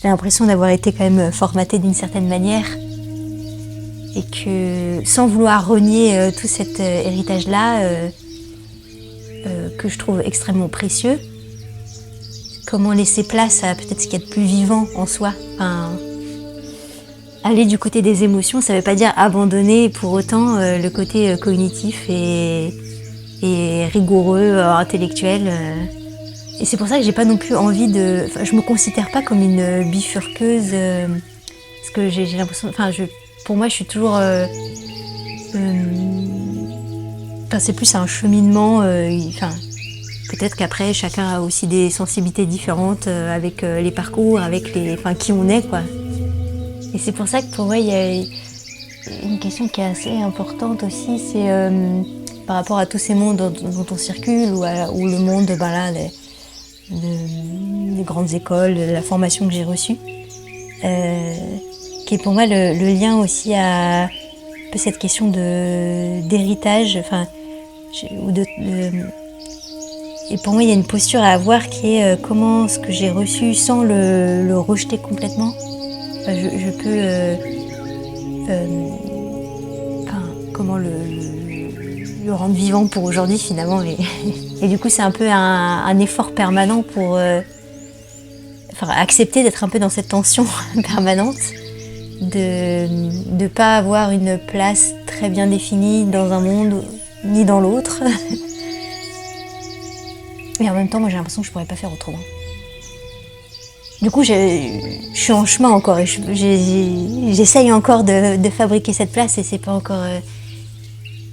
j'ai l'impression d'avoir été quand même formatée d'une certaine manière et que sans vouloir renier tout cet héritage-là que je trouve extrêmement précieux, comment laisser place à peut-être ce qu'il y a de plus vivant en soi. Enfin, aller du côté des émotions, ça ne veut pas dire abandonner pour autant le côté cognitif et rigoureux, intellectuel. Et c'est pour ça que j'ai pas non plus envie de... Enfin, je me considère pas comme une bifurqueuse, parce que j'ai l'impression... Enfin, pour moi, je suis toujours... Enfin, c'est plus un cheminement. Enfin, peut-être qu'après, chacun a aussi des sensibilités différentes avec les parcours, avec enfin, qui on est, quoi. Et c'est pour ça que pour moi, il y a une question qui est assez importante aussi, c'est par rapport à tous ces mondes dont on circule, ou le monde, ben là, des grandes écoles, de la formation que j'ai reçue, qui est pour moi le lien aussi à un peu cette question d'héritage, enfin, et pour moi il y a une posture à avoir qui est comment ce que j'ai reçu sans le rejeter complètement, enfin, je peux enfin, comment le rendre vivant pour aujourd'hui finalement, et du coup c'est un peu un effort permanent pour enfin, accepter d'être un peu dans cette tension permanente, de pas avoir une place très bien définie dans un monde ni dans l'autre. Mais en même temps, moi j'ai l'impression que je pourrais pas faire autrement. Du coup, je suis en chemin encore et j'essaye encore de fabriquer cette place, et c'est pas encore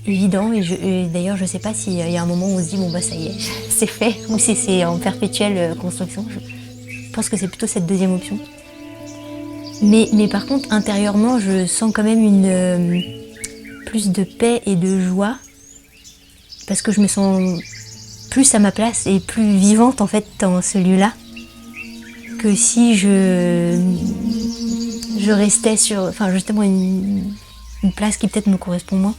évident. Et d'ailleurs, je sais pas s'il y a un moment où on se dit bon bah ça y est, c'est fait, ou si c'est en perpétuelle construction. Je pense que c'est plutôt cette deuxième option. Mais par contre, intérieurement, je sens quand même plus de paix et de joie, parce que je me sens plus à ma place et plus vivante en fait dans ce lieu-là, que si je restais sur, enfin justement une place qui peut-être me correspond moins.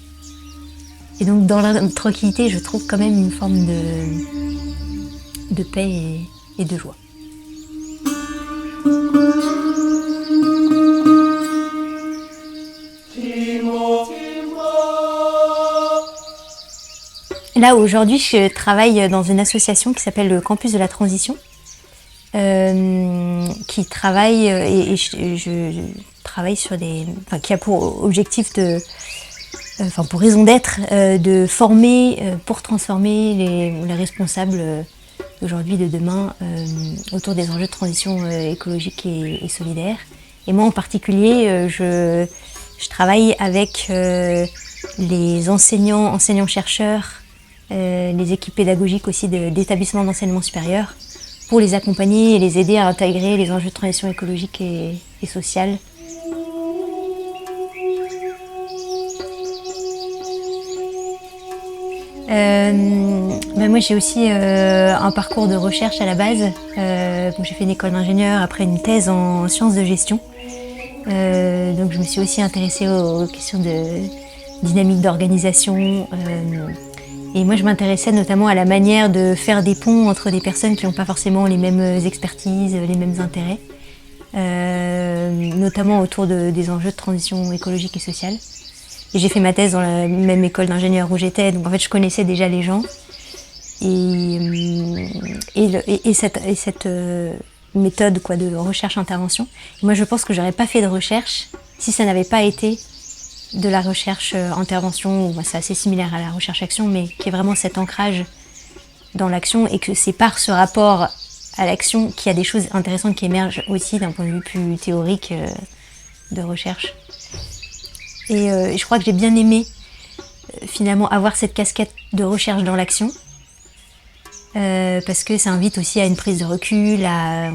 Et donc dans la tranquillité, je trouve quand même une forme de paix et de joie. Là, aujourd'hui, je travaille dans une association qui s'appelle le Campus de la Transition, qui travaille, et je travaille sur enfin, qui a pour objectif enfin, pour raison d'être, de former pour transformer les responsables d'aujourd'hui, de demain, autour des enjeux de transition écologique et solidaire. Et moi, en particulier, je travaille avec les enseignants-chercheurs, les équipes pédagogiques aussi d'établissements d'enseignement supérieur, pour les accompagner et les aider à intégrer les enjeux de transition écologique et sociale. Moi j'ai aussi un parcours de recherche à la base. J'ai fait une école d'ingénieur, après une thèse en sciences de gestion. Donc je me suis aussi intéressée aux questions de dynamique d'organisation. Et moi je m'intéressais notamment à la manière de faire des ponts entre des personnes qui n'ont pas forcément les mêmes expertises, les mêmes intérêts, notamment autour des enjeux de transition écologique et sociale. Et j'ai fait ma thèse dans la même école d'ingénieur où j'étais, donc en fait je connaissais déjà les gens. Et cette méthode quoi, de recherche-intervention. Moi je pense que j'aurais pas fait de recherche si ça n'avait pas été de la recherche-intervention, c'est assez similaire à la recherche-action, mais qui est vraiment cet ancrage dans l'action, et que c'est par ce rapport à l'action qu'il y a des choses intéressantes qui émergent aussi d'un point de vue plus théorique de recherche. Et je crois que j'ai bien aimé finalement avoir cette casquette de recherche dans l'action, parce que ça invite aussi à une prise de recul, à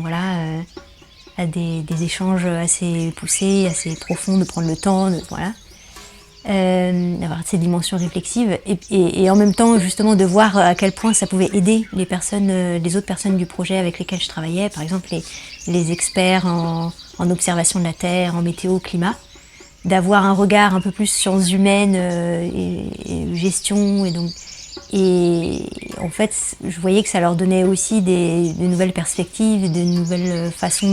des échanges assez poussés, assez profonds, de prendre le temps, d'avoir ces dimensions réflexives, et en même temps justement de voir à quel point ça pouvait aider les autres personnes du projet avec lesquelles je travaillais, par exemple les experts en observation de la Terre, en météo, climat, d'avoir un regard un peu plus sciences humaines et gestion, et en fait je voyais que ça leur donnait aussi des nouvelles perspectives, de nouvelles façons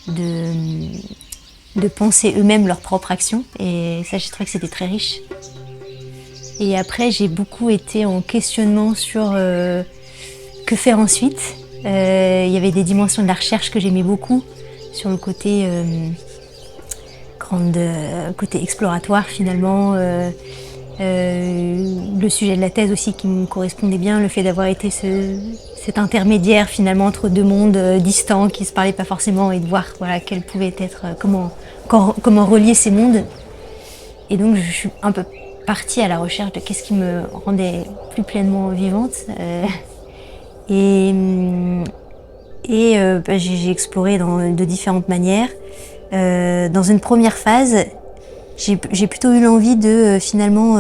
de penser eux-mêmes leur propre action. Et ça, j'ai trouvé que c'était très riche. Et après, j'ai beaucoup été en questionnement sur que faire ensuite. Il y avait des dimensions de la recherche que j'aimais beaucoup, sur le côté, côté exploratoire finalement. Le sujet de la thèse aussi qui me correspondait bien, le fait d'avoir été cet intermédiaire finalement entre deux mondes distants qui ne se parlaient pas forcément, et de voir voilà, quel pouvait être, comment relier ces mondes. Et donc je suis un peu partie à la recherche de qu'est-ce qui me rendait plus pleinement vivante. J'ai exploré de différentes manières. Dans une première phase, j'ai plutôt eu l'envie de finalement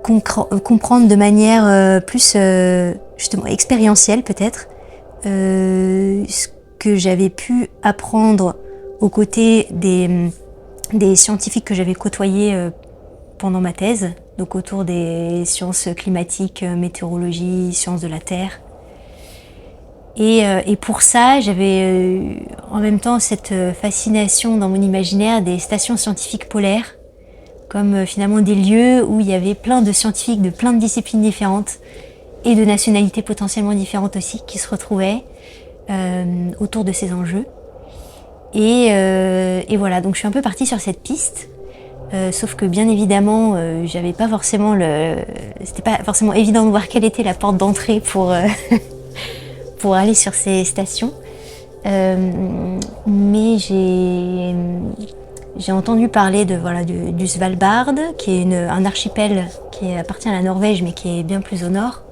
comprendre de manière plus justement expérientielle peut-être ce que j'avais pu apprendre aux côtés des scientifiques que j'avais côtoyés pendant ma thèse, donc autour des sciences climatiques, météorologie, sciences de la Terre. Et pour ça, j'avais en même temps cette fascination dans mon imaginaire des stations scientifiques polaires, comme finalement des lieux où il y avait plein de scientifiques de plein de disciplines différentes et de nationalités potentiellement différentes aussi qui se retrouvaient autour de ces enjeux. Et voilà, donc je suis un peu partie sur cette piste, sauf que bien évidemment, j'avais pas forcément c'était pas forcément évident de voir quelle était la porte d'entrée pour pour aller sur ces stations. Mais j'ai entendu parler du Svalbard, qui est un archipel qui appartient à la Norvège, mais qui est bien plus au nord,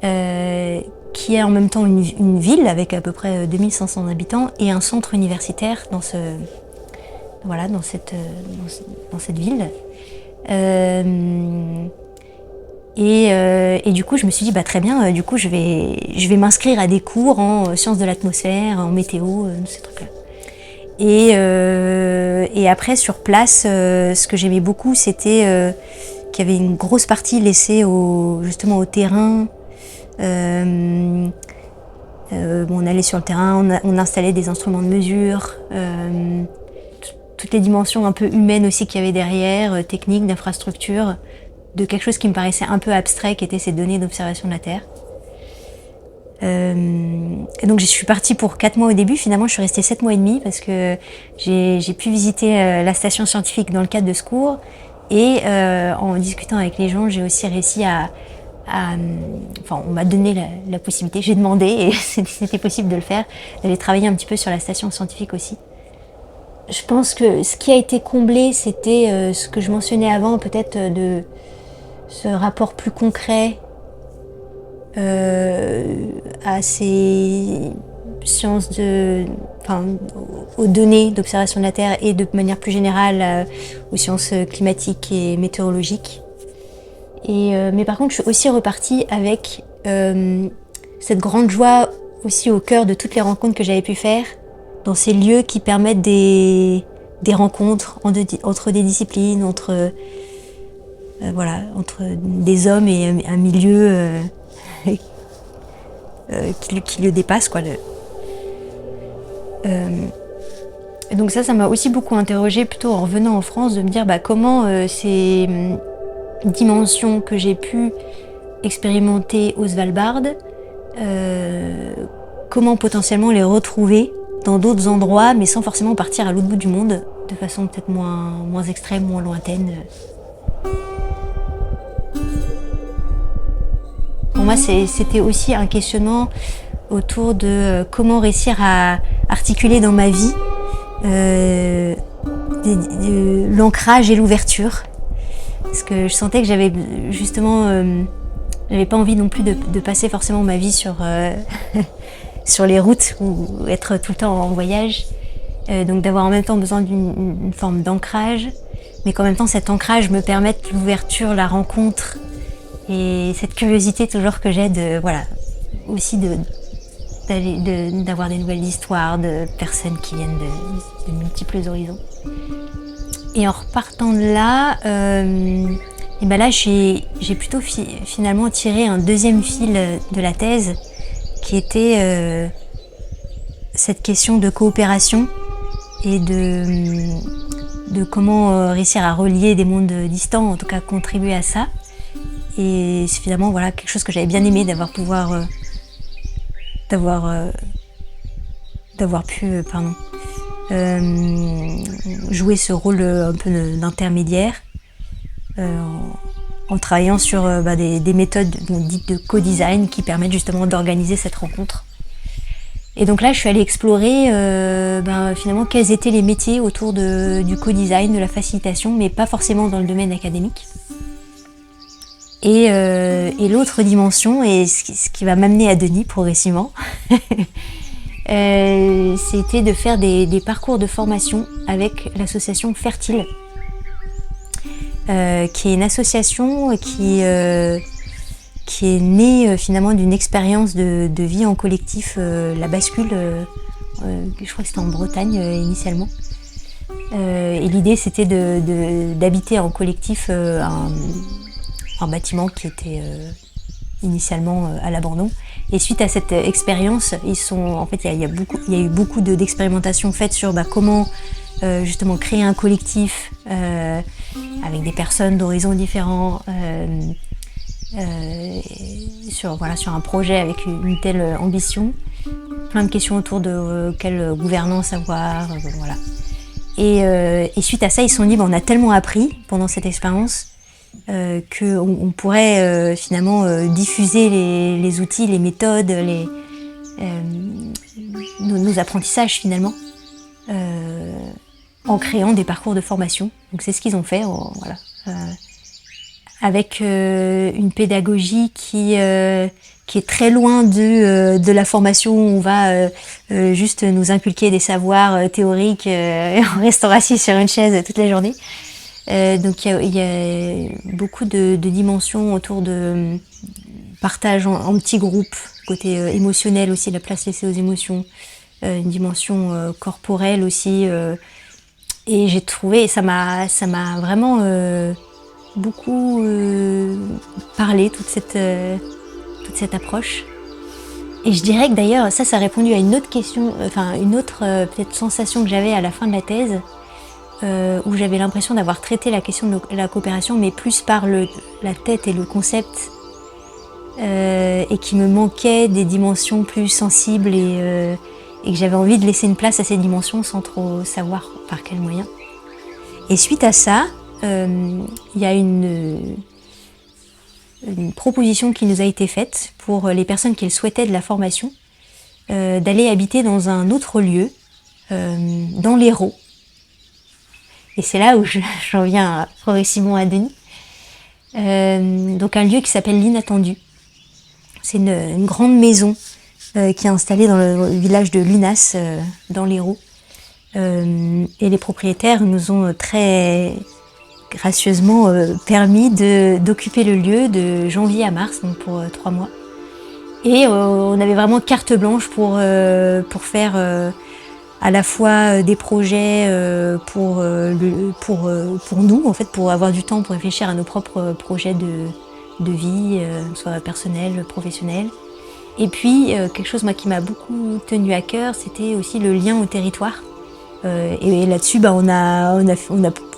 qui est en même temps une ville avec à peu près 2500 habitants et un centre universitaire dans cette ville. Et du coup, je me suis dit, très bien, du coup, je vais m'inscrire à des cours en sciences de l'atmosphère, en météo, ces trucs-là. Et après, sur place, ce que j'aimais beaucoup, c'était qu'il y avait une grosse partie laissée justement au terrain. On allait sur le terrain, on installait des instruments de mesure, toutes les dimensions un peu humaines aussi qu'il y avait derrière, techniques, d'infrastructures, de quelque chose qui me paraissait un peu abstrait, qui était ces données d'observation de la Terre. Et donc je suis partie pour 4 mois au début, finalement je suis restée 7 mois et demi parce que j'ai pu visiter la station scientifique dans le cadre de ce cours, et en discutant avec les gens, j'ai aussi réussi on m'a donné la possibilité, j'ai demandé, et c'était possible de le faire, d'aller travailler un petit peu sur la station scientifique aussi. Je pense que ce qui a été comblé, c'était ce que je mentionnais avant, peut-être de ce rapport plus concret à ces sciences aux données d'observation de la Terre, et de manière plus générale aux sciences climatiques et météorologiques. Mais par contre, je suis aussi repartie avec cette grande joie aussi au cœur de toutes les rencontres que j'avais pu faire dans ces lieux qui permettent des rencontres entre des disciplines, entre des hommes et un milieu qui le dépasse, quoi. Et donc ça m'a aussi beaucoup interrogée, plutôt en revenant en France, de me dire comment ces dimensions que j'ai pu expérimenter au Svalbard, comment potentiellement les retrouver dans d'autres endroits, mais sans forcément partir à l'autre bout du monde, de façon peut-être moins extrême, moins lointaine. Pour moi, c'était aussi un questionnement autour de comment réussir à articuler dans ma vie l'ancrage et l'ouverture. Parce que je sentais que j'avais justement, j'avais pas envie non plus de passer forcément ma vie sur les routes ou être tout le temps en voyage. Donc d'avoir en même temps besoin d'une forme d'ancrage, mais qu'en même temps cet ancrage me permette l'ouverture, la rencontre, et cette curiosité toujours que j'ai aussi d'avoir des nouvelles histoires de personnes qui viennent de multiples horizons. Et en repartant de là, là j'ai plutôt finalement tiré un deuxième fil de la thèse, qui était cette question de coopération et de comment réussir à relier des mondes distants, en tout cas contribuer à ça. Et c'est finalement voilà, quelque chose que j'avais bien aimé d'avoir pu jouer ce rôle un peu d'intermédiaire en travaillant sur des méthodes dites de co-design qui permettent justement d'organiser cette rencontre. Et donc là, je suis allée explorer finalement quels étaient les métiers autour du co-design, de la facilitation, mais pas forcément dans le domaine académique. Et l'autre dimension, et ce qui va m'amener à Denis progressivement, c'était de faire des parcours de formation avec l'association Fertile, qui est une association qui est née finalement d'une expérience de vie en collectif, la bascule, je crois que c'était en Bretagne initialement. Et l'idée c'était d'habiter en collectif un bâtiment qui était initialement à l'abandon. Et suite à cette expérience, il y a eu beaucoup d'expérimentations faites sur comment justement créer un collectif avec des personnes d'horizons différents, sur un projet avec une telle ambition. Plein de questions autour de quelle gouvernance avoir, voilà. Et suite à ça, ils se sont dit, on a tellement appris pendant cette expérience qu'on pourrait finalement diffuser les outils, les méthodes, nos apprentissages finalement, en créant des parcours de formation. Donc c'est ce qu'ils ont fait, avec une pédagogie qui est très loin de la formation où on va juste nous inculquer des savoirs théoriques en restant assis sur une chaise toute la journée. Donc il y a beaucoup de dimensions autour de partage en petits groupes, côté émotionnel aussi, la place laissée aux émotions, une dimension corporelle aussi. Et j'ai trouvé, ça m'a vraiment beaucoup parlé, toute cette approche. Et je dirais que d'ailleurs, ça a répondu à une autre question, une autre peut-être sensation que j'avais à la fin de la thèse, où j'avais l'impression d'avoir traité la question de la coopération, mais plus par la tête et le concept, et qui me manquait des dimensions plus sensibles et que j'avais envie de laisser une place à ces dimensions sans trop savoir par quels moyens. Et suite à ça, il y a une proposition qui nous a été faite pour les personnes qui le souhaitaient de la formation, d'aller habiter dans un autre lieu, dans l'Hérault. Et c'est là où j'en viens progressivement à Denis. Donc un lieu qui s'appelle l'Inattendu. C'est une grande maison qui est installée dans le village de Lunas, dans l'Hérault. Et les propriétaires nous ont très gracieusement permis d'occuper le lieu de janvier à mars, donc pour 3 mois. Et on avait vraiment carte blanche pour faire à la fois des projets pour nous, en fait, pour avoir du temps pour réfléchir à nos propres projets de vie, soit personnel, professionnel. Et puis quelque chose qui m'a beaucoup tenu à cœur, c'était aussi le lien au territoire. Et là-dessus, on a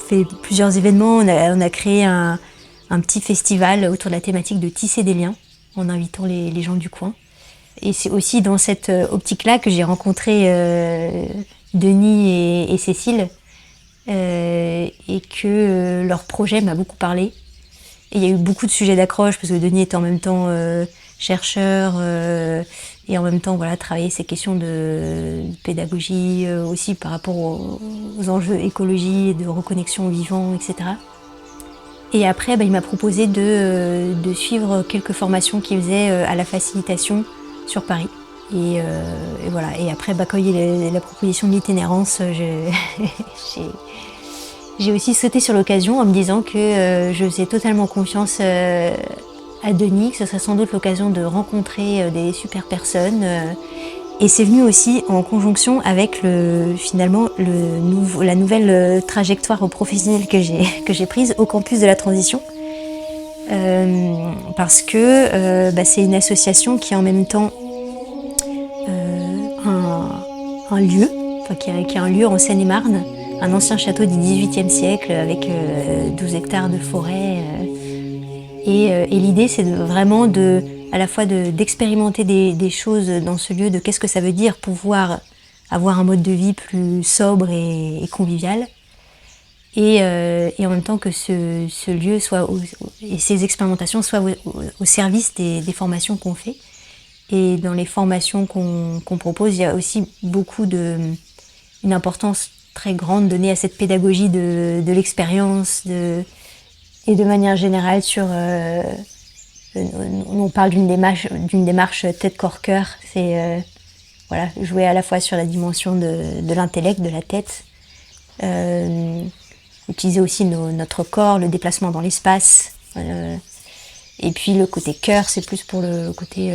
fait plusieurs événements. On a créé un petit festival autour de la thématique de tisser des liens, en invitant les gens du coin. Et c'est aussi dans cette optique-là que j'ai rencontré Denis et Cécile, et que leur projet m'a beaucoup parlé. Et il y a eu beaucoup de sujets d'accroche, parce que Denis était en même temps chercheur, et en même temps travailler ces questions de pédagogie aussi par rapport aux enjeux écologie, de reconnexion au vivant, etc. Et après, il m'a proposé de suivre quelques formations qu'il faisait à la facilitation sur Paris. Et voilà. Et après, quand il y a eu la proposition de l'itinérance, j'ai aussi sauté sur l'occasion en me disant que je faisais totalement confiance à Denis, que ce serait sans doute l'occasion de rencontrer des super personnes. Et c'est venu aussi en conjonction avec la nouvelle trajectoire professionnelle que j'ai prise au campus de la Transition. Parce que c'est une association qui est en même temps un lieu, enfin, qui est un lieu en Seine-et-Marne, un ancien château du XVIIIe siècle avec 12 hectares de forêt. Et l'idée, c'est vraiment à la fois d'expérimenter des choses dans ce lieu, de qu'est-ce que ça veut dire pouvoir avoir un mode de vie plus sobre et convivial. Et en même temps que ce lieu et ces expérimentations soient au service des formations qu'on fait. Et dans les formations qu'on propose, il y a aussi une importance très grande donnée à cette pédagogie de l'expérience et de manière générale on parle d'une démarche tête-corps-cœur. C'est voilà, jouer à la fois sur la dimension de l'intellect, de la tête, utiliser aussi notre corps, le déplacement dans l'espace. Et puis le côté cœur, c'est plus pour le côté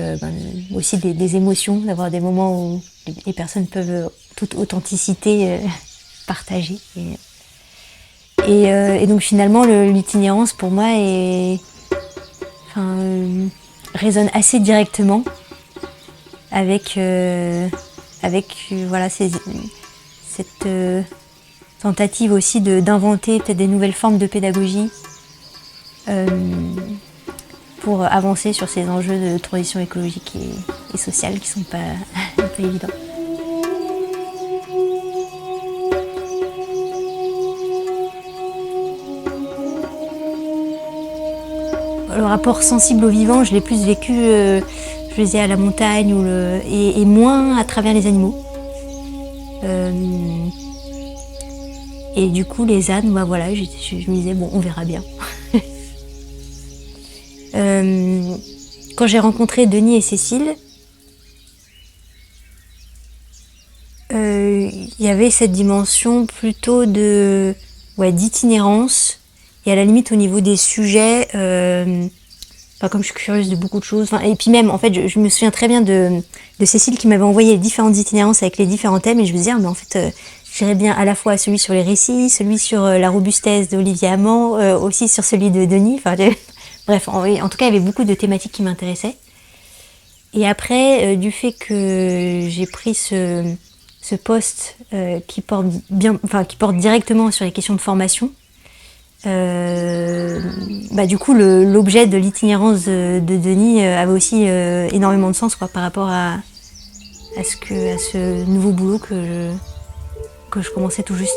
aussi des émotions, d'avoir des moments où les personnes peuvent toute authenticité partager. Et donc finalement l'itinérance pour moi résonne assez directement avec voilà cette tentative aussi d'inventer peut-être des nouvelles formes de pédagogie pour avancer sur ces enjeux de transition écologique et sociale qui sont pas évidents. Le rapport sensible au vivant, je l'ai plus vécu, je le faisais à la montagne et moins à travers les animaux. Et du coup, les ânes, voilà, je me disais, bon, on verra bien. Quand j'ai rencontré Denis et Cécile, il y avait cette dimension plutôt d'itinérance. Et à la limite, au niveau des sujets, comme je suis curieuse de beaucoup de choses, et puis même, en fait, je me souviens très bien de Cécile qui m'avait envoyé les différentes itinérances avec les différents thèmes, et je me disais, mais en fait, j'irais bien à la fois celui sur les récits, celui sur la robustesse d'Olivier Amand, aussi sur celui de Denis. Bref, en tout cas, il y avait beaucoup de thématiques qui m'intéressaient. Et après, du fait que j'ai pris ce poste qui porte directement sur les questions de formation, du coup l'objet de l'itinérance de Denis avait aussi énormément de sens, quoi, par rapport à ce nouveau boulot que je commençais tout juste.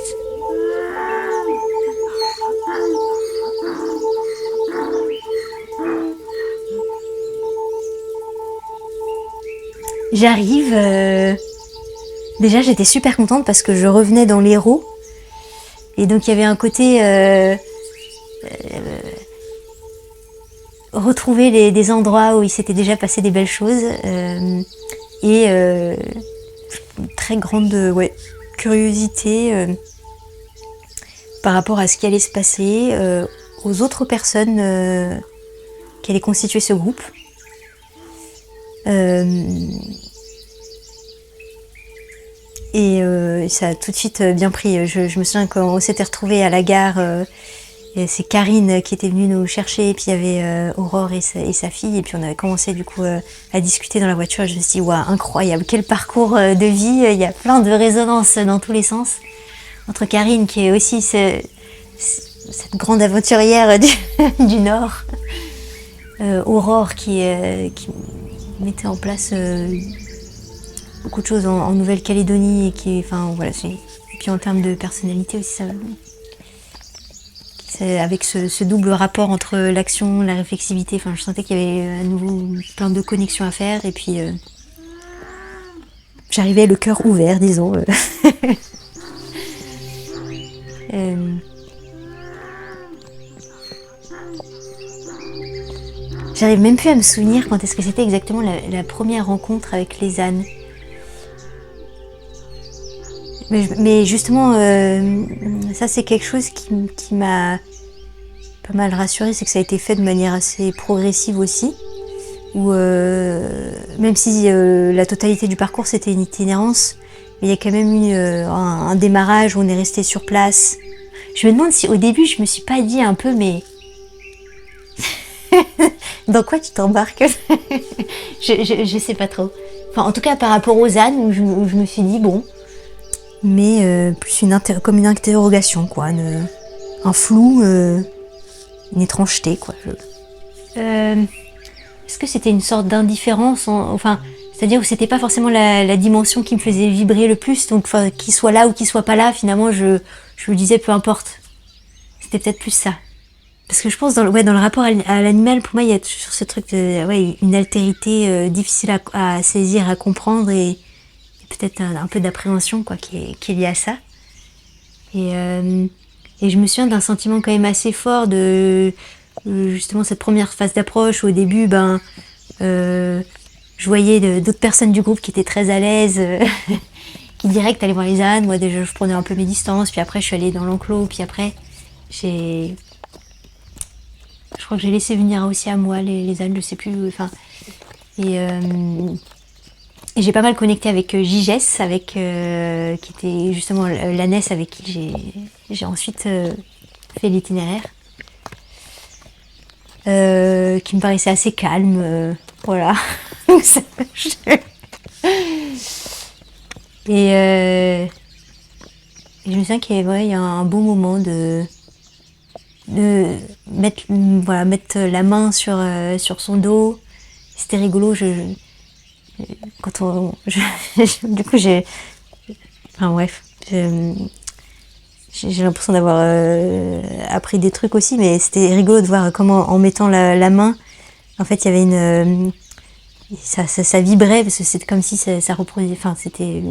J'arrive, déjà j'étais super contente parce que je revenais dans l'Hérault et donc il y avait un côté retrouver des endroits où il s'était déjà passé des belles choses et une très grande curiosité par rapport à ce qui allait se passer, aux autres personnes qui allaient constituer ce groupe. Et ça a tout de suite bien pris. Je me souviens quand on s'était retrouvés à la gare, c'est Karine qui était venue nous chercher, et puis il y avait Aurore et sa fille, et puis on avait commencé du coup à discuter dans la voiture, et je me suis dit, waouh, incroyable, quel parcours de vie, il y a plein de résonances dans tous les sens. Entre Karine qui est aussi cette grande aventurière du Nord, Aurore qui mettait en place beaucoup de choses en Nouvelle-Calédonie, et puis en termes de personnalité aussi, avec ce double rapport entre l'action, la réflexivité, je sentais qu'il y avait à nouveau plein de connexions à faire, et puis j'arrivais le cœur ouvert, disons. J'arrive même plus à me souvenir quand est-ce que c'était exactement la première rencontre avec les ânes. Mais justement, ça c'est quelque chose qui m'a pas mal rassurée, c'est que ça a été fait de manière assez progressive aussi, où même si la totalité du parcours c'était une itinérance, mais il y a quand même eu un démarrage où on est resté sur place. Je me demande si au début je me suis pas dit un peu, mais dans quoi tu t'embarques? je sais pas trop. En tout cas par rapport aux ânes, où je me suis dit bon. mais plus comme une interrogation, quoi, un flou, une étrangeté, quoi. Est-ce que c'était une sorte d'indifférence, enfin, c'est-à-dire où c'était pas forcément la dimension qui me faisait vibrer le plus, donc qu'il soit là ou qu'il soit pas là, finalement, je me disais peu importe. C'était peut-être plus ça. Parce que je pense dans le rapport à l'animal, pour moi, il y a toujours ce truc de une altérité difficile à saisir, à comprendre, et peut-être un peu d'appréhension, quoi, qui est liée à ça. Et je me souviens d'un sentiment quand même assez fort de justement cette première phase d'approche où au début, je voyais d'autres personnes du groupe qui étaient très à l'aise, qui direct allaient voir les ânes. Moi déjà je prenais un peu mes distances, puis après je suis allée dans l'enclos, puis après je crois que j'ai laissé venir aussi à moi les ânes, je sais plus, enfin, et j'ai pas mal connecté avec Giges, qui était justement l'ânesse avec qui j'ai ensuite fait l'itinéraire, qui me paraissait assez calme, voilà. Et je me souviens qu'il y a un beau moment de mettre la main sur son dos. C'était rigolo. Du coup enfin bref, j'ai l'impression d'avoir appris des trucs aussi, mais c'était rigolo de voir comment en mettant la main, en fait il y avait ça vibrait, parce que c'était comme si ça reproduisait, enfin c'était,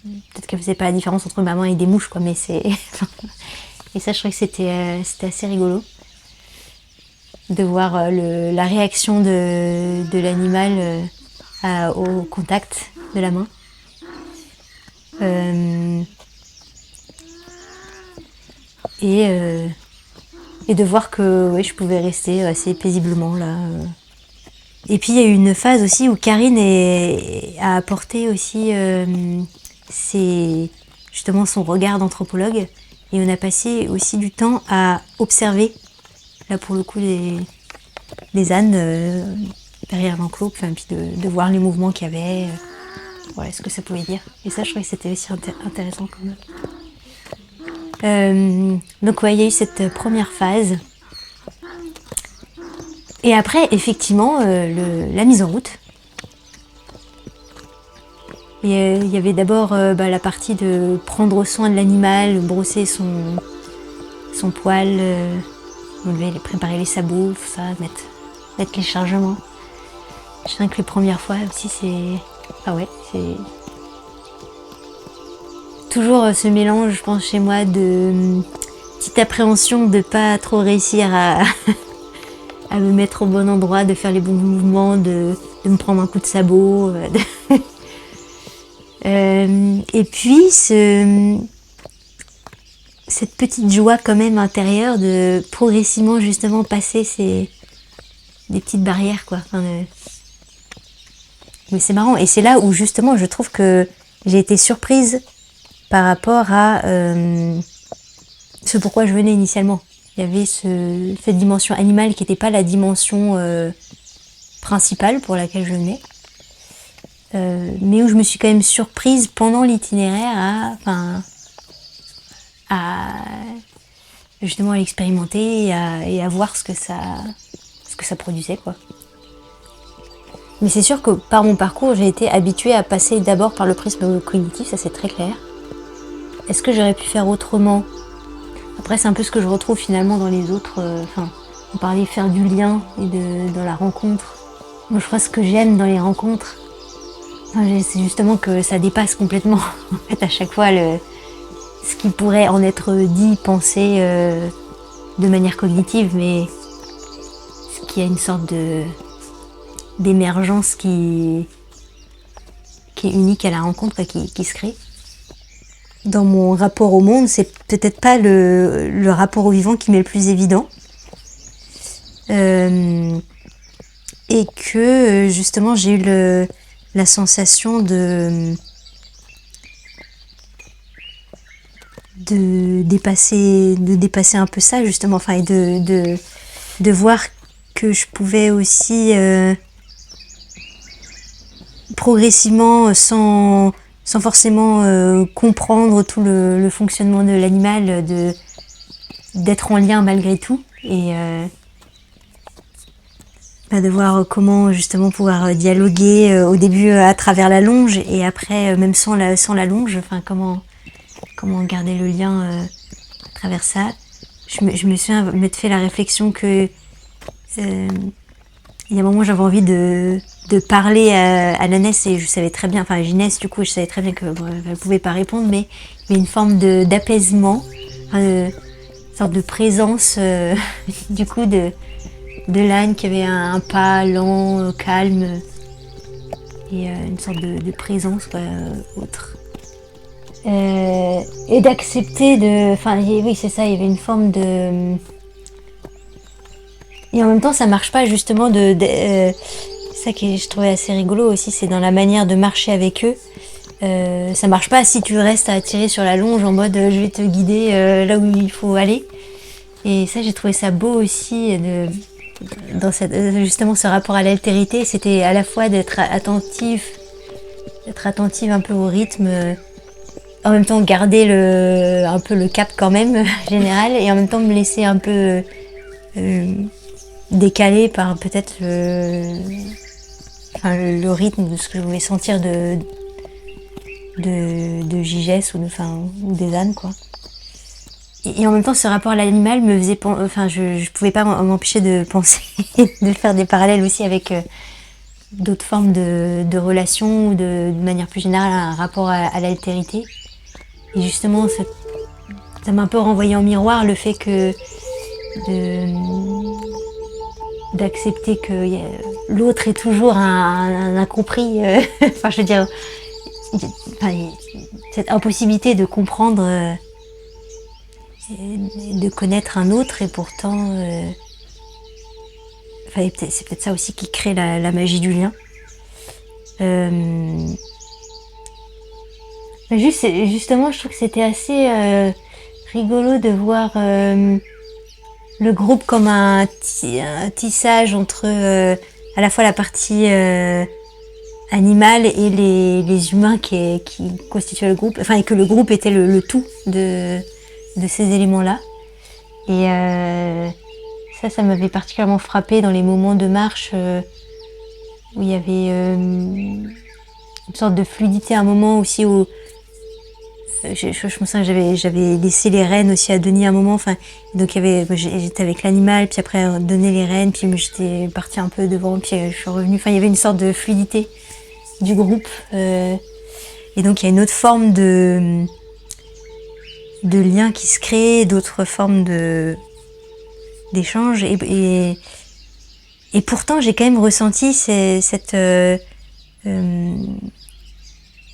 peut-être qu'elle faisait pas la différence entre ma main et des mouches, quoi, mais et ça je trouvais que c'était assez rigolo de voir la réaction de l'animal au contact de la main. Et de voir que je pouvais rester assez paisiblement là. Et puis il y a eu une phase aussi où Karine a apporté aussi justement son regard d'anthropologue, et on a passé aussi du temps à observer, là pour le coup, les ânes derrière l'enclos, puis de voir les mouvements qu'il y avait, voilà ce que ça pouvait dire. Et ça je trouvais que c'était aussi intéressant quand même. Donc il y a eu cette première phase. Et après, effectivement, la mise en route. Il y avait d'abord la partie de prendre soin de l'animal, brosser son poil, préparer les sabots, tout ça, mettre les chargements. Je sais que les premières fois aussi, c'est toujours ce mélange, je pense, chez moi, de petite appréhension de pas trop réussir à me mettre au bon endroit, de faire les bons mouvements, de me prendre un coup de sabot. Et puis cette petite joie quand même intérieure de progressivement justement passer des petites barrières, quoi. Mais c'est marrant, et c'est là où justement je trouve que j'ai été surprise par rapport à ce pourquoi je venais initialement. Il y avait cette dimension animale qui n'était pas la dimension principale pour laquelle je venais, mais où je me suis quand même surprise pendant l'itinéraire à justement à l'expérimenter et à voir ce que ça produisait, quoi. Mais c'est sûr que par mon parcours, j'ai été habituée à passer d'abord par le prisme cognitif, ça c'est très clair. Est-ce que j'aurais pu faire autrement ? Après, c'est un peu ce que je retrouve finalement dans les autres. On parlait faire du lien et dans la rencontre. Moi, je crois que ce que j'aime dans les rencontres, c'est justement que ça dépasse complètement, en fait, à chaque fois, ce qui pourrait en être dit, pensé de manière cognitive, mais ce qui a une sorte d'émergence qui est unique à la rencontre et qui se crée. Dans mon rapport au monde, c'est peut-être pas le rapport au vivant qui m'est le plus évident. Et que justement j'ai eu la sensation de dépasser un peu ça, justement, enfin, et de voir que je pouvais aussi progressivement, sans sans forcément comprendre tout le fonctionnement de l'animal, d'être en lien malgré tout, et de voir comment justement pouvoir dialoguer au début à travers la longe, et après même sans la longe, enfin comment garder le lien à travers ça. Je me suis fait la réflexion que il y a un moment j'avais envie de parler à Nanès, et je savais très bien, enfin à Ginès du coup, je savais très bien que elle pouvait pas répondre, mais il y avait une forme d'apaisement, une sorte de présence du coup de l'âne qui avait un pas lent, calme, et une sorte de présence autre. Et d'accepter enfin oui c'est ça, il y avait une forme de, et en même temps ça marche pas justement ça que je trouvais assez rigolo aussi, c'est dans la manière de marcher avec eux. Ça marche pas si tu restes à tirer sur la longe en mode je vais te guider là où il faut aller. Et ça, j'ai trouvé ça beau aussi dans justement ce rapport à l'altérité. C'était à la fois d'être attentive un peu au rythme, en même temps garder un peu le cap quand même général, et en même temps me laisser un peu décaler par peut-être le rythme de ce que je voulais sentir de Gigès ou des ânes, quoi. Et en même temps, ce rapport à l'animal me faisait je pouvais pas m'empêcher de penser, de faire des parallèles aussi avec d'autres formes de relations, ou de manière plus générale un rapport à l'altérité. Et justement, ça m'a un peu renvoyé en miroir le fait d'accepter que l'autre est toujours un incompris. Enfin, je veux dire, cette impossibilité de comprendre, de connaître un autre, et pourtant, c'est peut-être ça aussi qui crée la magie du lien. Justement, je trouve que c'était assez rigolo de voir le groupe comme un tissage entre à la fois la partie animale et les humains qui constituaient le groupe, et que le groupe était le tout de ces éléments-là. Et ça m'avait particulièrement frappée dans les moments de marche où il y avait une sorte de fluidité, à un moment aussi où je me sens que j'avais laissé les rênes aussi à Denis à un moment, donc j'étais avec l'animal, puis après donné les rênes, puis j'étais partie un peu devant, puis je suis revenue, il y avait une sorte de fluidité du groupe, et donc il y a une autre forme de lien qui se crée, d'autres formes d'échange, et pourtant j'ai quand même ressenti cette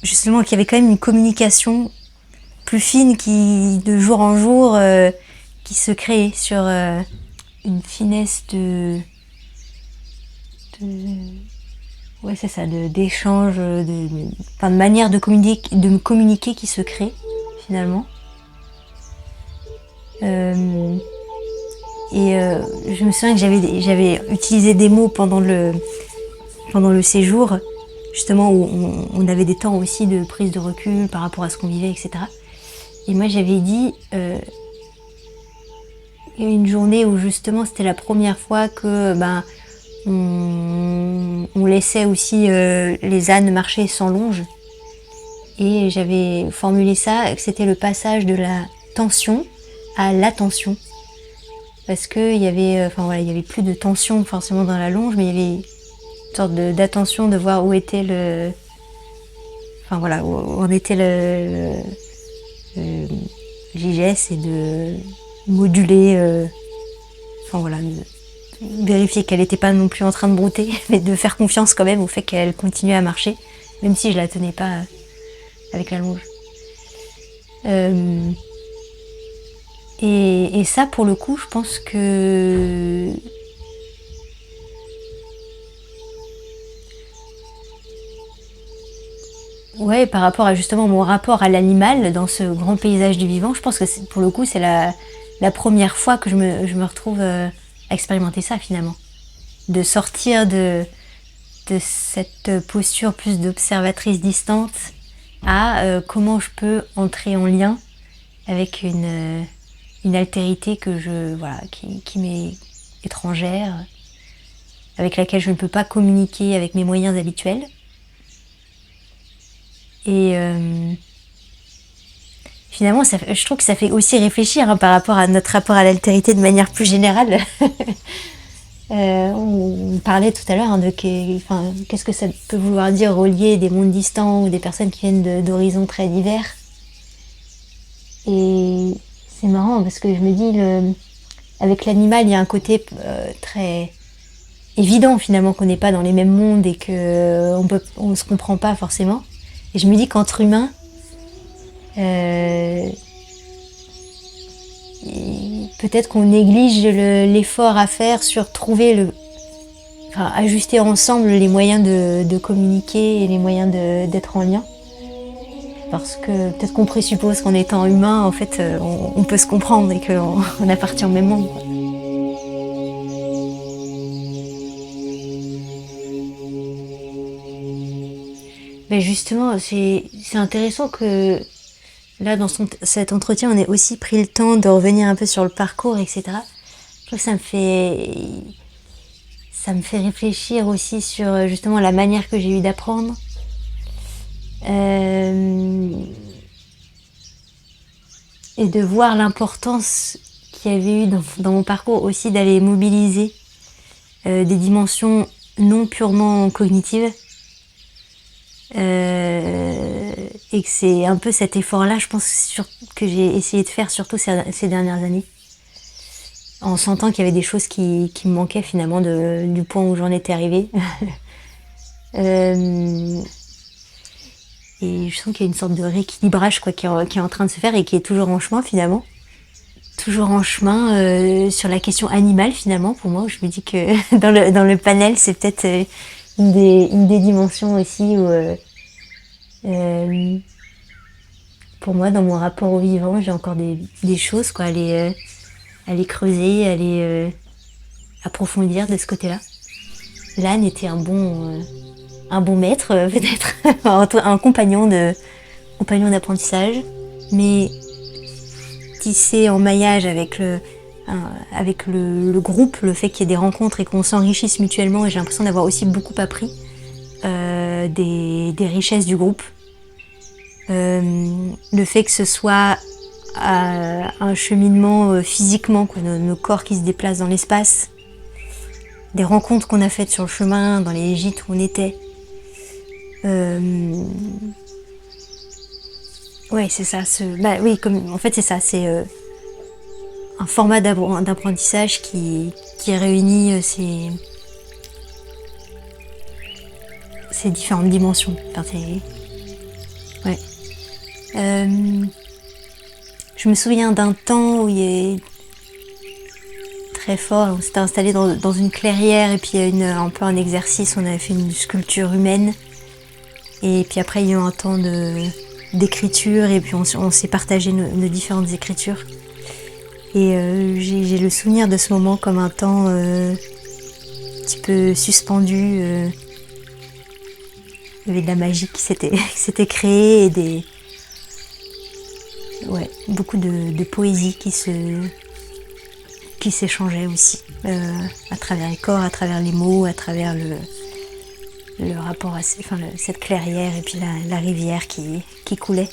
justement qu'il y avait quand même une communication plus fine qui, de jour en jour, qui se crée sur une finesse ouais, c'est ça, d'échange, de manière de communiquer qui se crée finalement. Je me souviens que j'avais utilisé des mots pendant le séjour, justement, où on avait des temps aussi de prise de recul par rapport à ce qu'on vivait, etc. Et moi j'avais dit, il y a une journée où justement c'était la première fois que on laissait aussi les ânes marcher sans longe, et j'avais formulé ça, que c'était le passage de la tension à l'attention, parce que il y avait il y avait plus de tension forcément dans la longe, mais il y avait une sorte d'attention, de voir où était où en était le Gigès, et de moduler, vérifier qu'elle n'était pas non plus en train de brouter, mais de faire confiance quand même au fait qu'elle continuait à marcher, même si je la tenais pas avec la longe. Et ça, pour le coup, je pense que ouais, par rapport à justement mon rapport à l'animal dans ce grand paysage du vivant, je pense que pour le coup c'est la première fois que je me retrouve à expérimenter ça finalement. De sortir de cette posture plus d'observatrice distante, à comment je peux entrer en lien avec une altérité qui m'est étrangère, avec laquelle je ne peux pas communiquer avec mes moyens habituels. Et finalement, je trouve que ça fait aussi réfléchir par rapport à notre rapport à l'altérité de manière plus générale. On parlait tout à l'heure qu'est-ce que ça peut vouloir dire relier des mondes distants ou des personnes qui viennent d'horizons très divers. Et c'est marrant parce que je me dis, avec l'animal, il y a un côté très évident finalement qu'on n'est pas dans les mêmes mondes et qu'on se comprend pas forcément. Et je me dis qu'entre humains, peut-être qu'on néglige l'effort à faire sur ajuster ensemble les moyens de communiquer et les moyens d'être en lien. Parce que peut-être qu'on présuppose qu'en étant humain, en fait, on peut se comprendre et qu'on appartient au même monde. Mais justement, c'est intéressant que là, dans cet entretien, on ait aussi pris le temps de revenir un peu sur le parcours, etc. Je trouve que ça me fait réfléchir aussi sur justement la manière que j'ai eu d'apprendre. Et de voir l'importance qu'il y avait eu dans mon parcours aussi d'aller mobiliser des dimensions non purement cognitives. Et que c'est un peu cet effort-là, je pense, que j'ai essayé de faire surtout ces dernières années. En sentant qu'il y avait des choses qui me manquaient finalement du point où j'en étais arrivée. Et je sens qu'il y a une sorte de rééquilibrage qui est en train de se faire et qui est toujours en chemin finalement. Toujours en chemin sur la question animale finalement pour moi. Où je me dis que dans le panel c'est peut-être une des dimensions aussi où pour moi dans mon rapport au vivant j'ai encore des choses à aller creuser, à aller approfondir de ce côté-là. L'âne était un bon maître peut-être, un compagnon d'apprentissage, mais tissé en maillage avec le groupe, le fait qu'il y ait des rencontres et qu'on s'enrichisse mutuellement, et j'ai l'impression d'avoir aussi beaucoup appris des richesses du groupe. Le fait que ce soit un cheminement physiquement, nos corps qui se déplacent dans l'espace, des rencontres qu'on a faites sur le chemin, dans les gîtes où on était. Ouais, c'est ça. En fait, c'est ça. C'est un format d'apprentissage qui réunit ces différentes dimensions. Ouais. Je me souviens d'un temps où il est très fort. On s'était installé dans une clairière et puis il y a un peu un exercice. On avait fait une sculpture humaine. Et puis après, il y a eu un temps d'écriture et puis on s'est partagé nos différentes écritures. Et j'ai le souvenir de ce moment comme un temps un petit peu suspendu. Il y avait de la magie qui s'était créée et beaucoup de poésie qui s'échangeait aussi à travers les corps, à travers les mots, à travers le rapport à cette clairière et puis la rivière qui coulait.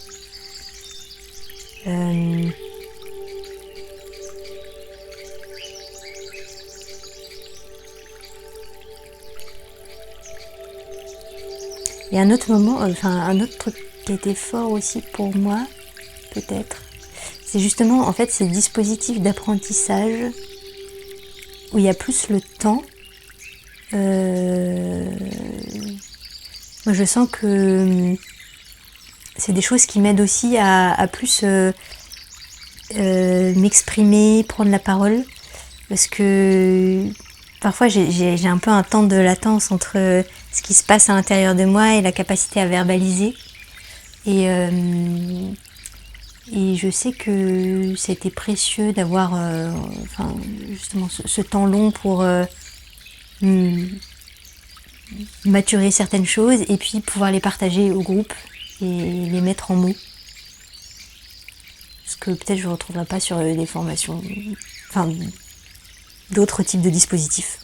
Et un autre moment, un autre truc qui était fort aussi pour moi, peut-être, c'est justement en fait ces dispositifs d'apprentissage où il y a plus le temps. Moi je sens que c'est des choses qui m'aident aussi à plus m'exprimer, prendre la parole, parce que parfois j'ai un peu un temps de latence entre ce qui se passe à l'intérieur de moi et la capacité à verbaliser. Et je sais que c'était précieux d'avoir justement ce temps long pour maturer certaines choses et puis pouvoir les partager au groupe et les mettre en mots. Ce que peut-être je ne retrouverai pas sur des formations, enfin d'autres types de dispositifs.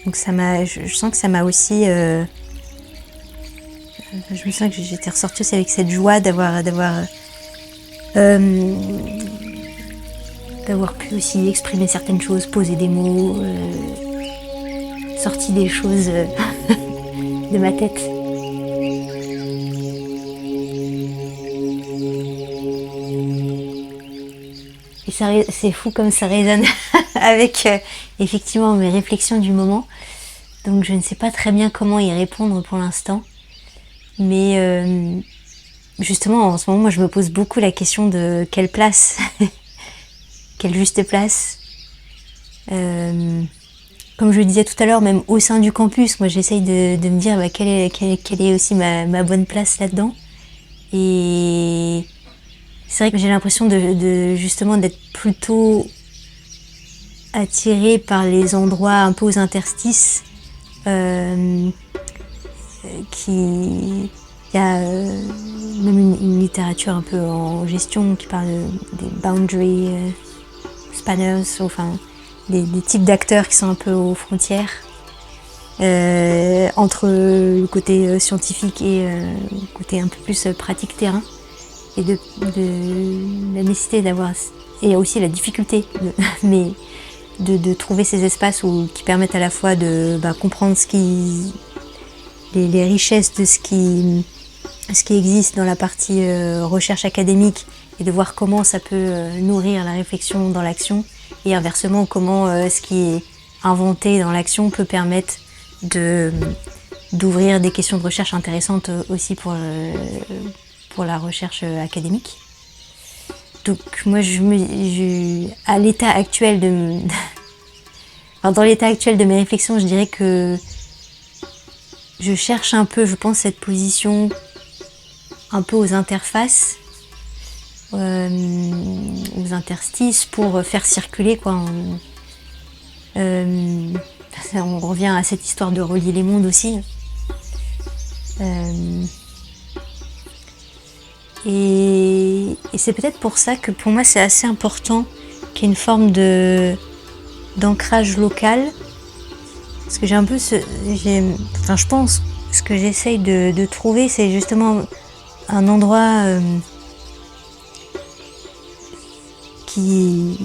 Donc je sens que ça m'a aussi, je me sens que j'étais ressortie aussi avec cette joie d'avoir pu aussi exprimer certaines choses, poser des mots, sorti des choses de ma tête. Et c'est fou comme ça résonne avec effectivement mes réflexions du moment. Donc je ne sais pas très bien comment y répondre pour l'instant. Mais justement en ce moment, moi je me pose beaucoup la question de quelle place, quelle juste place. Comme je le disais tout à l'heure, même au sein du campus, moi j'essaye de me dire quelle est aussi ma bonne place là-dedans. Et c'est vrai que j'ai l'impression justement d'être plutôt attirée par les endroits un peu aux interstices. Il y a même une littérature un peu en gestion qui parle des boundary spanners, enfin des types d'acteurs qui sont un peu aux frontières entre le côté scientifique et le côté un peu plus pratique terrain, et de la nécessité d'avoir, et aussi la difficulté mais de trouver ces espaces qui permettent à la fois de comprendre les richesses de ce qui existe dans la partie recherche académique, et de voir comment ça peut nourrir la réflexion dans l'action, et inversement comment ce qui est inventé dans l'action peut permettre d'ouvrir des questions de recherche intéressantes aussi pour la recherche académique. Donc moi à l'état actuel dans l'état actuel de mes réflexions, je dirais que je cherche un peu, je pense, cette position un peu aux interfaces, aux interstices, pour faire circuler quoi. On revient à cette histoire de relier les mondes aussi. Et c'est peut-être pour ça que pour moi c'est assez important qu'il y ait une forme d'ancrage local, parce que j'ai un peu je pense, ce que j'essaye de trouver, c'est justement un endroit qui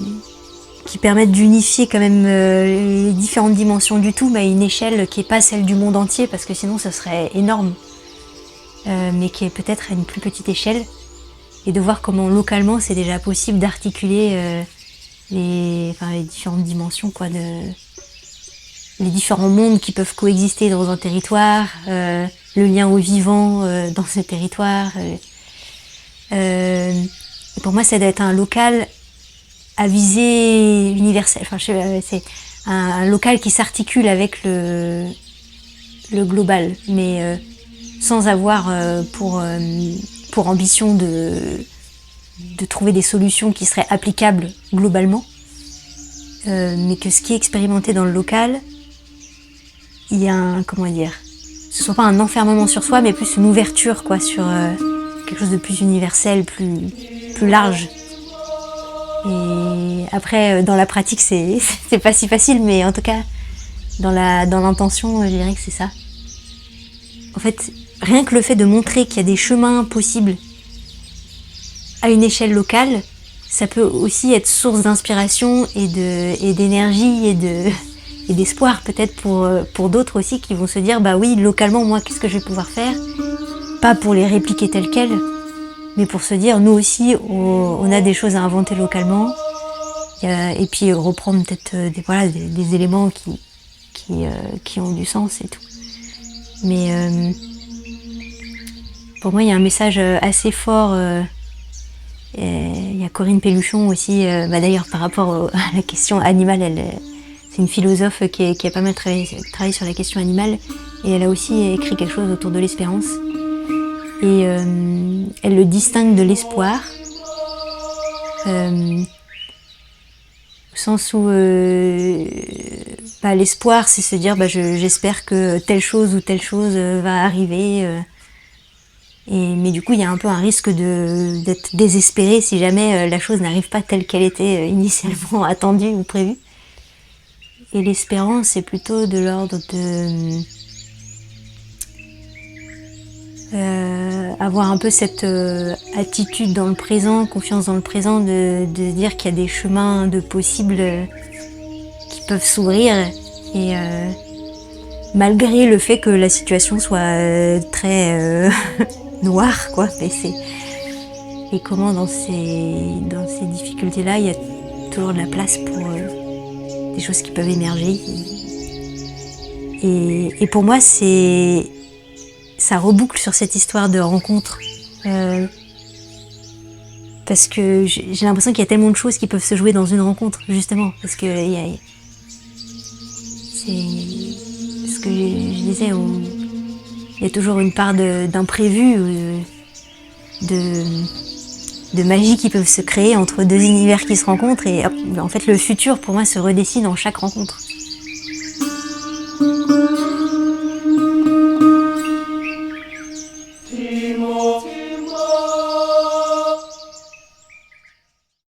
permette d'unifier quand même les différentes dimensions du tout, mais à une échelle qui n'est pas celle du monde entier, parce que sinon ce serait énorme, mais qui est peut-être à une plus petite échelle, et de voir comment localement c'est déjà possible d'articuler les différentes dimensions, quoi, les différents mondes qui peuvent coexister dans un territoire, le lien au vivant dans ce territoire. Et pour moi, ça doit être un local à visée universelle. C'est un local qui s'articule avec le global, mais sans avoir pour ambition de trouver des solutions qui seraient applicables globalement, mais que ce qui est expérimenté dans le local, il y a ce soit pas un enfermement sur soi, mais plus une ouverture, quoi, sur quelque chose de plus universel, plus large. Et après, dans la pratique, c'est pas si facile, mais en tout cas, dans l'intention, je dirais que c'est ça. En fait, rien que le fait de montrer qu'il y a des chemins possibles à une échelle locale, ça peut aussi être source d'inspiration et d'énergie et d'espoir peut-être pour d'autres aussi, qui vont se dire oui, localement, moi, qu'est-ce que je vais pouvoir faire, pas pour les répliquer telles quelles, mais pour se dire, nous aussi, on a des choses à inventer localement, et puis reprendre peut-être des éléments qui ont du sens et tout. Mais pour moi, il y a un message assez fort. Il y a Corinne Pelluchon aussi, d'ailleurs par rapport à la question animale, c'est une philosophe qui a pas mal travaillé sur la question animale, et elle a aussi écrit quelque chose autour de l'espérance. Et elle le distingue de l'espoir, sens où l'espoir, c'est se dire j'espère que telle chose ou telle chose va arriver. Mais du coup, il y a un peu un risque d'être désespéré si jamais la chose n'arrive pas telle qu'elle était initialement attendue ou prévue. Et l'espérance, c'est plutôt de l'ordre de avoir un peu cette attitude dans le présent, confiance dans le présent, de se dire qu'il y a des chemins de possibles qui peuvent s'ouvrir. Et malgré le fait que la situation soit très noire, quoi. Et comment dans ces difficultés-là, il y a toujours de la place pour des choses qui peuvent émerger. Et pour moi, ça reboucle sur cette histoire de rencontre. Parce que j'ai l'impression qu'il y a tellement de choses qui peuvent se jouer dans une rencontre, justement. Parce que c'est ce que je disais, il y a toujours une part d'imprévu, de magie qui peuvent se créer entre deux univers qui se rencontrent. Et en fait, le futur, pour moi, se redessine en chaque rencontre.